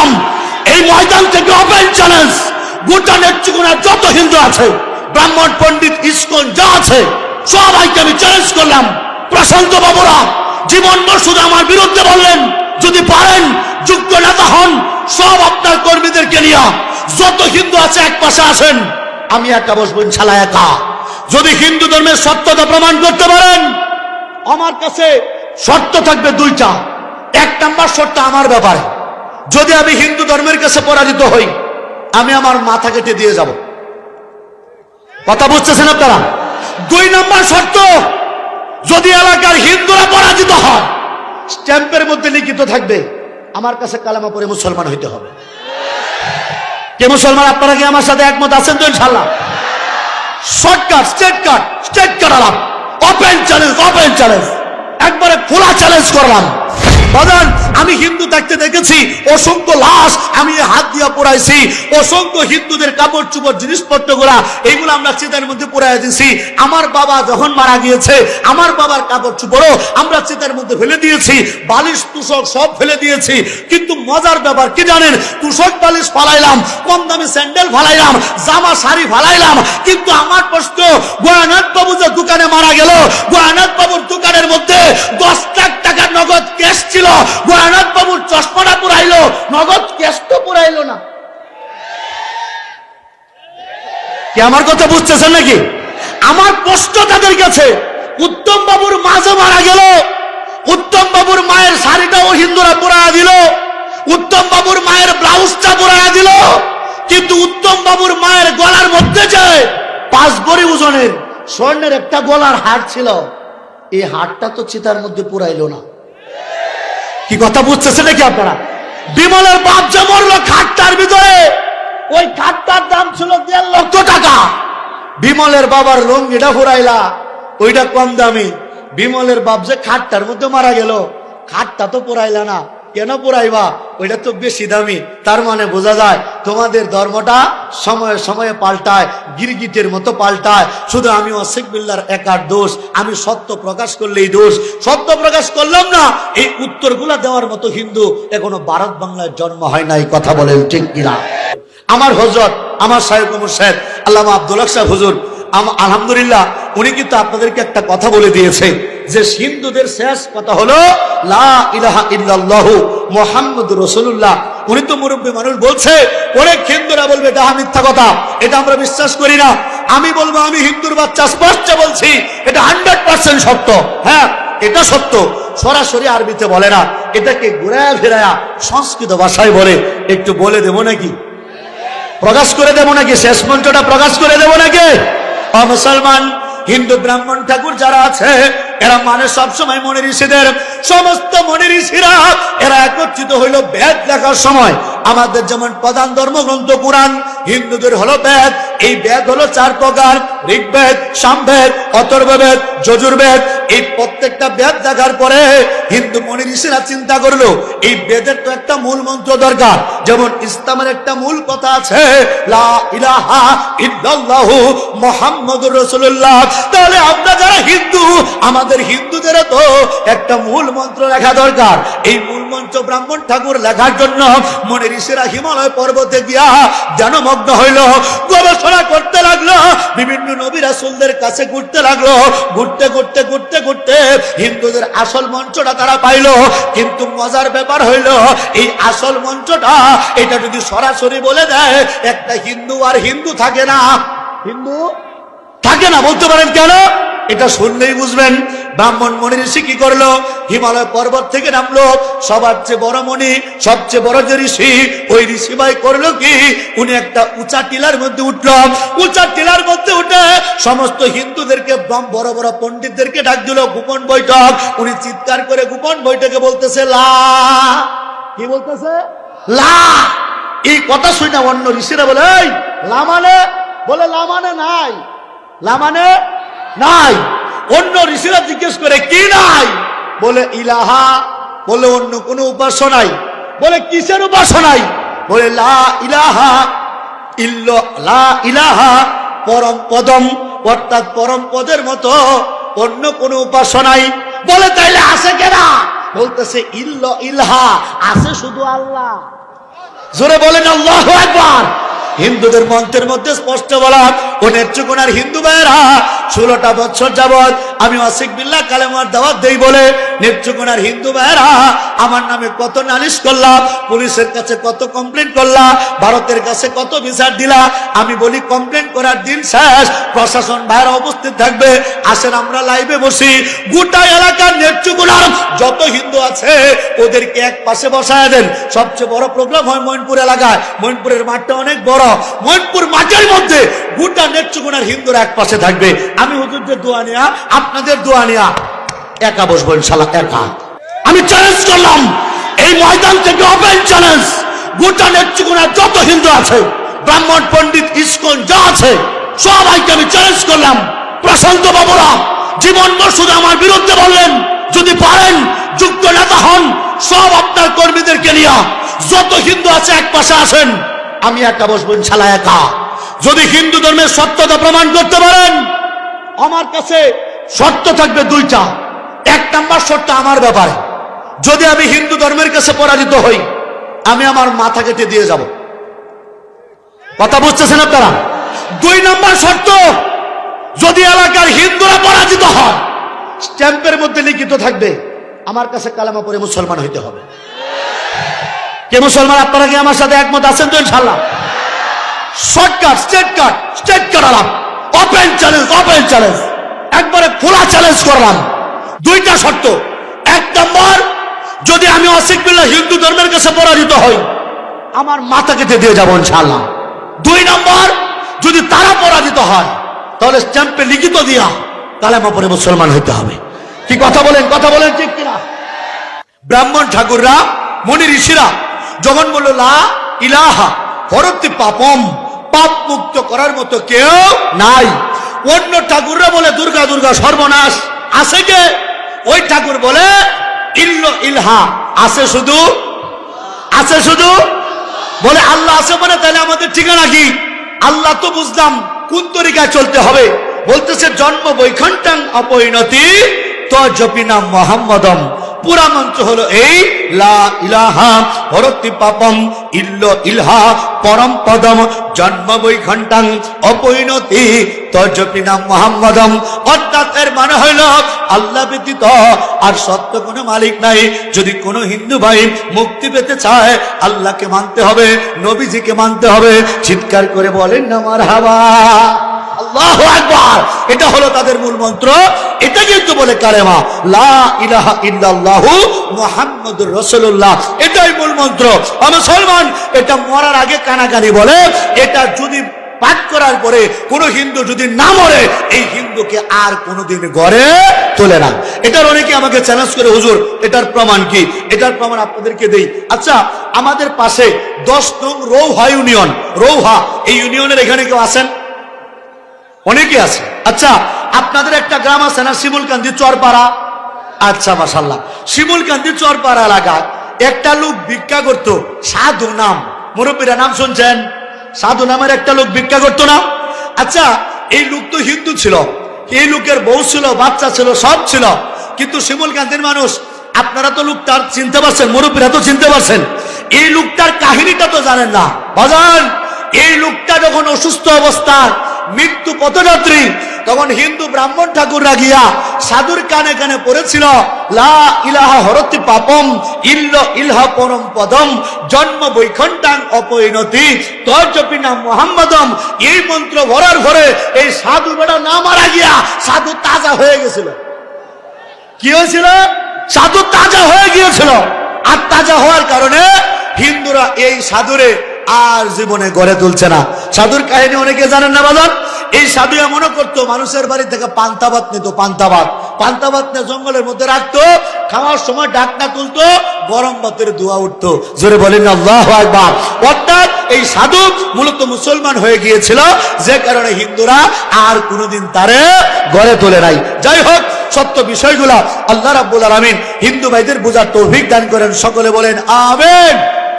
দিলাম, এই ময়দান থেকে ওপেন চ্যালেঞ্জ, গোটা নেত্রকোনার যত হিন্দু আছে, ব্রাহ্মণ পণ্ডিত ইসকন যা আছে, সবাইকে আমি চ্যালেঞ্জ করলাম। প্রশান্ত বাবুরা জীবন শুধু আমার বিরুদ্ধে বললেন, যদি পারেন যুক্ত নেতা হন, সব আপনার কর্মীদেরকে নিয়ে যত হিন্দু আছে এক পাশে আসেন, আমি একা বসবো ইনশাআল্লাহ একা। যদি হিন্দু ধর্মের সত্যতা প্রমাণ করতে পারেন, আমার কাছে শর্ত থাকবে দুইটা। এক নাম্বার শর্ত আমার ব্যাপারে, যদি আমি হিন্দু ধর্মের কাছে পরাজিত হই, আমি আমার মাথা কেটে দিয়ে যাব। কথা বুঝতেছেন আপনারা? দুই নাম্বার শর্ত, যদি এলাকার হিন্দুরা পরাজিত হয়, স্ট্যাম্পের মধ্যে লিখিত থাকবে আমার কাছে কালেমা পড়ে মুসলমান হইতে হবে। কে মুসলমান? আপনারা কি আমার সাথে একমত আছেন তো? ইনশাআল্লাহ। শর্টকাট, স্ট্রেট কাট আলাপ, ওপেন চ্যালেঞ্জ, একবারে খোলা চ্যালেঞ্জ করলাম। বাজান, আমি হিন্দু থাকতে দেখেছি অসংখ্য লাশ আমি হাত দিয়া পোড়াইছি, অসংখ্য হিন্দুদের কাপড় চুপড় জিনিসপত্র গুলা এইগুলো আমরা চিতার মধ্যে পোড়াই দিয়েছি। আমার বাবা যখন মারা গিয়েছে, আমার বাবার কাপড় চুপড়ও আমরা চিতার মধ্যে ফেলে দিয়েছি, বালিশ তুষক সব ফেলে দিয়েছি। কিন্তু মজার ব্যাপার কি জানেন? তুষক বালিশ ফালাইলাম, কম দামি স্যান্ডেল ফালাইলাম, জামা শাড়ি ফালাইলাম, কিন্তু আমার প্রশ্ন, গোয়ানাথ বাবু যে দোকানে মারা গেল, গোয়ানাথ বাবুর দোকানের মধ্যে 10 লাখ টাকার নগদ ক্যাশ ছিল, গোয়ানাথ বাবুর চশমাটা পুরাইলো, নগদ ক্যাশ তো পুরাইলো না। কি আমার কথা বুঝতেছেন নাকি? আমার প্রশ্ন তাদের কাছে, উত্তম বাবুর মা যে মারা গেল, উত্তম বাবুর মায়ের শাড়িটাও হিন্দুরা পুরাইয়া দিল, উত্তম বাবুর মায়ের ব্লাউজটা পুরাইয়া দিল, কিন্তু উত্তম বাবুর মায়ের গলার মধ্যে যে 5 ভরি ওজনের স্বর্ণের একটা গলার হার ছিল, এই হারটা তো চিতার মধ্যে পুরাইলো না। কি কথা বুঝতেছেন নাকি আপনারা? বিমলের বাপ যে মরলো খাটটার ভিতরে, ওই খাটটার দাম ছিল 1.5 লক্ষ টাকা। বিমলের বাবার লুঙ্গিটা ফুরাইলা, ওইটা কম দামি। বিমলের বাপ যে খাটটার মধ্যে মারা গেল, খাটটা তো পুরাইলা না, কেন পুরাইবা? ওইটা তো বেশি দামি। তার মানে বোঝা যায় তোমাদের ধর্মটা সময়ে সময়ে পাল্টায়, গিরগিটের মতো পাল্টায়। শুধু আমি ওয়াসিক বিল্লাহর একার দোষ, আমি সত্য প্রকাশ করলেই দোষ। সত্য প্রকাশ করলাম না, এই উত্তরগুলা দেওয়ার মতো হিন্দু এখনো ভারত বাংলায় জন্ম হয় নাই। কথা বলেন ঠিক কিনা? আমার হযরত, আমার শায়খ মুর্শিদ আল্লামা আব্দুল হক সাহেব হুজুর, আলহামদুলিল্লাহ, উনি কিন্তু আপনাদেরকে একটা কথা বলে দিয়েছে যে হিন্দুদের শেষ কথা হলো লা ইলাহা ইল্লাল্লাহু মুহাম্মাদুর রাসূলুল্লাহ। উনি তো মুরব্বী মানুষ, বলছে অনেক হিন্দুরা বলবে এটা মিথ্যা কথা, এটা আমরা বিশ্বাস করি না। আমি বলবো, আমি হিন্দুর বাচ্চা, স্পষ্ট বলছি এটা 100% সত্য। হ্যাঁ, এটা সত্য, সরাসরি আরবিতে বলে না, এটাকে ঘুরায়া ফেরায়া সংস্কৃত ভাষায় বলে। একটু বলে দেবো নাকি? প্রকাশ করে দেবো নাকি? শেষ মন্ত্রটা প্রকাশ করে দেবো নাকি? মুসলমান হিন্দু ব্রাহ্মণ ঠাকুর যারা আছে, এরা মানে সবসময় মনি ঋষিদের, সমস্ত মনি ঋষিরা এরা একত্রিত হইল বেদ লেখার সময়। আমাদের যেমন প্রধান ধর্মগ্রন্থ কোরআন, হিন্দুদের হলো বেদ। এই বেদ হলো 4 প্রকার: ঋগ্বেদ, সামবেদ, অথর্ববেদ, যজুর্বেদ। এই প্রত্যেকটা বেদ দেখার পরে হিন্দু মনি ঋষিরা চিন্তা করলো এই বেদের তো একটা মূল মন্ত্র দরকার। যেমন ইসলামের একটা মূল কথা আছে লা ইলাহা ইল্লাল্লাহু মুহাম্মাদুর রাসূলুল্লাহ। তাহলে আমরা যারা হিন্দু, আমাদের হিন্দুদের তো একটা মূল মন্ত্র লেখা দরকার। এই মূল মন্ত্র ব্রাহ্মণ ঠাকুর লেখার জন্য মনি ঋষিরা হিমালয় পর্বতে গিয়া ধ্যানমগ্ন হইল, গবেষণা করতে লাগলো, বিভিন্ন নবী রাসূলদের কাছে ঘুরতে লাগলো। ঘুরতে ঘুরতে ঘুরতে ঘুরতে হিন্দুদের আসল মন্ত্রটা তারা পাইল। কিন্তু মজার ব্যাপার হইল, এই আসল মন্ত্রটা এটা যদি সরাসরি বলে দেয়, একটা হিন্দু আর হিন্দু থাকে না, হিন্দু থাকে না। বলতে পারেন কেন? এটা শুনলেই বুঝবেন। ব্রাহ্মণ মনি ঋষি কি করলো? হিমালয় পর্বত থেকে নামলো, সবার চেয়ে বড় মনি, সবচেয়ে বড় যে ঋষি, ওই ঋষি ভাই করলো কি, উনি একটা উঁচা টিলার মধ্যে উঠলো। উঁচা টিলার মধ্যে উঠে সমস্ত হিন্দুদেরকে, বড় বড় পণ্ডিতদেরকে ডাক দিল গোপন বৈঠক। উনি চিৎকার করে গোপন বৈঠকে বলতেছে লা। কি বলতেছে? লা। এই কথা শুনে অন্য ঋষিরা বলে এই লা মানে, বলে লা মানে নাই, লা মানে নাই। অন্য ঋষিরা জিজ্ঞেস করে কি নাই? বলে ইলাহা। বলে অন্য কোন উপাসনাই। বলে কিসের উপাসনাই? বলে লা ইলাহা ইল্লা, লা ইলাহা পরম পদম, অর্থাৎ পরম পদের মতো অন্য কোন উপাসনাই। বলে তাইলে আছে কেনা? বলতেছে ইল্লা ইলাহা, আছে শুধু আল্লাহ। জোরে বলেন আল্লাহু আকবার। হিন্দুদের মন্ত্রের মধ্যে স্পষ্ট বলা, ও নেত্রকোনার হিন্দু ভাইয়েরা 16টা বছর যাবৎ আমি ওয়াসিক বিল্লাহ কালেমার দাওয়াত দেই বলে নেত্রকোনার হিন্দু ভাইয়েরা আমার নামে কত নালিশ করলাম, পুলিশের কাছে কত কমপ্লেন করলাম, ভারতের কাছে কত বিচার দিলা। আমি বলি কমপ্লেন করার দিন শেষ, প্রশাসন ভাইয়েরা উপস্থিত থাকবে, আসেন আমরা লাইভে বসি, গোটা এলাকার নেত্রকোনার যত হিন্দু আছে ওদেরকে এক পাশে বসায় দেন। সবচেয়ে বড় প্রোগ্রাম হয় মইনপুর এলাকায়, মইনপুরের মাঠটা অনেক বড়, মইনপুর মাঠের মধ্যে গোটা নেত্রকোনার হিন্দুরা এক পাশে থাকবে। আমি হুজুরদের দোয়া নিয়া, আপনাদের দোয়া নিয়া একা বসবো ইনশাআল্লাহ, একা। আমি চ্যালেঞ্জ করলাম এই ময়দান থেকে, ওপেন চ্যালেঞ্জ, গোটা নেত্রকোনার যত হিন্দু আছে, ব্রাহ্মণ পণ্ডিত ইসকন যা আছে সবাইকে আমি চ্যালেঞ্জ করলাম। প্রশান্ত বাবুরা জীবন শুধু আমার বিরুদ্ধে বললেন, যদি পারেন যুক্ত নেতা হন, সব আপনার কর্মীদেরকে নিয়ে যত হিন্দু আছে এক পাশে আসেন, আমি একা বসবো ইনশাআল্লাহ, একা। যদি হিন্দু ধর্মের সত্যতা প্রমাণ করতে পারেন, আমার কাছে শর্ত থাকবে দুইটা। এক নাম্বার শর্ত আমার ব্যাপারে, যদি আমি হিন্দু ধর্মের কাছে পরাজিত হই, আমি আমার মাথা কেটে দিয়ে যাব। কথা বুঝতেছেন আপনারা? 2 নাম্বার শর্ত, যদি এলাকার হিন্দুরা পরাজিত হয়, স্ট্যাম্পের মধ্যে লিখিত থাকবে আমার কাছে কালেমা পড়ে মুসলমান হইতে হবে। কে মুসলমান? আপনারা কি আমার সাথে একমত আছেন তো ইনশাআল্লাহ? শর্টকাট, স্ট্রেট কাট আলাপ, ওপেন চ্যালেঞ্জ, ওপেন চ্যালেঞ্জ, একবারে খোলা চ্যালেঞ্জ করলাম। 2টা শর্ত। 1 নম্বর, যদি আমি ওয়াসিক বিল্লাহ হিন্দু ধর্মের কাছে পরাজিত হই, আমার মাথা কেটে দিয়ে যাবো ইনশাআল্লাহ। 2 নম্বর, যদি তারা পরাজিত হয়, তাহলে স্ট্যাম্পে লিখিত দিয়া কালেমা পড়ে মুসলমান হইতে হবে। কি কথা বলেন? কথা বলেন ঠিক কিনা? ব্রাহ্মণ ঠাকুররা, মুনি ঋষিরা যখন বলল লা ইলাহা হরতি পাপম, পাপ মুক্ত করার মতো কেউ নাই। অন্য ঠাকুররা বলে দুর্গা দুর্গা সর্বনাশ, আছে কে? ওই ঠাকুর বলে ইল্ল ইলহা, আছে শুধু, আছে শুধু, বলে আল্লাহ আছে মানে তাহলে আমাদের ঠিকানা কি? আল্লাহ তো বুঝলাম কোন তরিকায় চলতে হবে, বলতেছে জন্ম বৈকুণ্ঠং অপরিণতি তজপিনা মোহাম্মদম। পুরা মন্ত্র হলো এই, লা ইলাহা হরতি পাপম ইল্ল ইলহা পরম পদম জন্ম বৈকুণ্ঠং অপরিণতি তজপিনা মোহাম্মদম। অর্থাৎ এর মানে হইল আল্লাহ ব্যতীত আর সত্য কোনো মালিক নাই। যদি কোনো হিন্দু ভাই মুক্তি পেতে চায়, আল্লাহকে মানতে হবে, নবীজিকে মানতে হবে। চিৎকার করে বলেন না মারহাবা, আল্লাহু আকবার। এটা হলো তাদের মূল মন্ত্র। এটা কিন্তু বলে কালেমা লা ইলাহা ইল্লাল্লাহু মুহাম্মাদুর রাসূলুল্লাহ, এটাই মূল মন্ত্র। মুসলমান এটা মরার আগে কানাকানি বলে, এটা যদি পাঠ করার পরে কোন হিন্দু যদি না মরে, এই হিন্দুকে আর কোনোদিন গড়ে তোলে না। এটার অনেকে আমাকে চ্যালেঞ্জ করে, হুজুর এটার প্রমাণ কি? এটার প্রমাণ আপনাদেরকে দেই। আচ্ছা, আমাদের পাশে 10 নং রৌহা ইউনিয়ন, রৌহা এই ইউনিয়নের এখানে কেউ আছেন? অনেকে আছে। আচ্ছা, আপনাদের একটা গ্রাম আছে না শিমুলকান্দি চরপাড়া? আচ্ছা মাশাআল্লাহ, শিমুলকান্দি চরপাড়া এলাকায় একটা লোক ভিক্ষা করত, সাধু নাম, মুরব্বীরা নাম শুনছেন? সাধু নামের একটা লোক ভিক্ষা করতো না? আচ্ছা, এই লোক তো হিন্দু ছিল, এই লোকের বউ ছিল, বাচ্চা ছিল, সব ছিল, কিন্তু শিমুলকান্দির মানুষ, আপনারা তো লোকটার চিনতে পারছেন, মুরব্বীরা তো চিনতে পারছেন, এই লোকটার কাহিনীটা তো জানেন না বাজান। এই লোকটা যখন অসুস্থ অবস্থা, মৃত্যু পথযাত্রী, তখন হিন্দু ব্রাহ্মণ ঠাকুররা গিয়া সাধুর কানে কানে পড়েছিল লা ইলাহা হরতি পাপম ইল্ল ইলহা পরম পদম জন্ম বৈকুণ্ঠং অপরিণতি তজপিনা মুহাম্মাদম। এই মন্ত্র ভরার ঘরে এই সাধু বেটা না মারা গিয়া সাধু তাজা হয়ে গেছিল। কি হয়েছিল? সাধু তাজা হয়ে গিয়েছিল। আর তাজা হওয়ার কারণে হিন্দুরা এই সাধুরে আর জীবনে গড়ে তুলছে না। সাধুর কাহিনী অনেকে জানেন না বাজার। এই সাধু এমনও করতো, মানুষের বাড়ি থেকে পান্তাভাত নিত, পান্তাভাত নিয়ে জঙ্গলের মধ্যে রাখতো, খাওয়ার সময় ডাকনা তুলতো, গরম ভাতের ধোঁয়া উঠতো। জোরে বলেন আল্লাহু আকবার। অর্থাৎ এই সাধু মূলত মুসলমান হয়ে গিয়েছিল, যে কারণে হিন্দুরা আর কোনোদিন তারে গড়ে তোলে নাই। যাই হোক, সত্য বিষয়গুলা আল্লাহ রাব্বুল আলামিন হিন্দু ভাইদের বোঝার তৌফিক দান করেন। সকলে বলেন আমিন।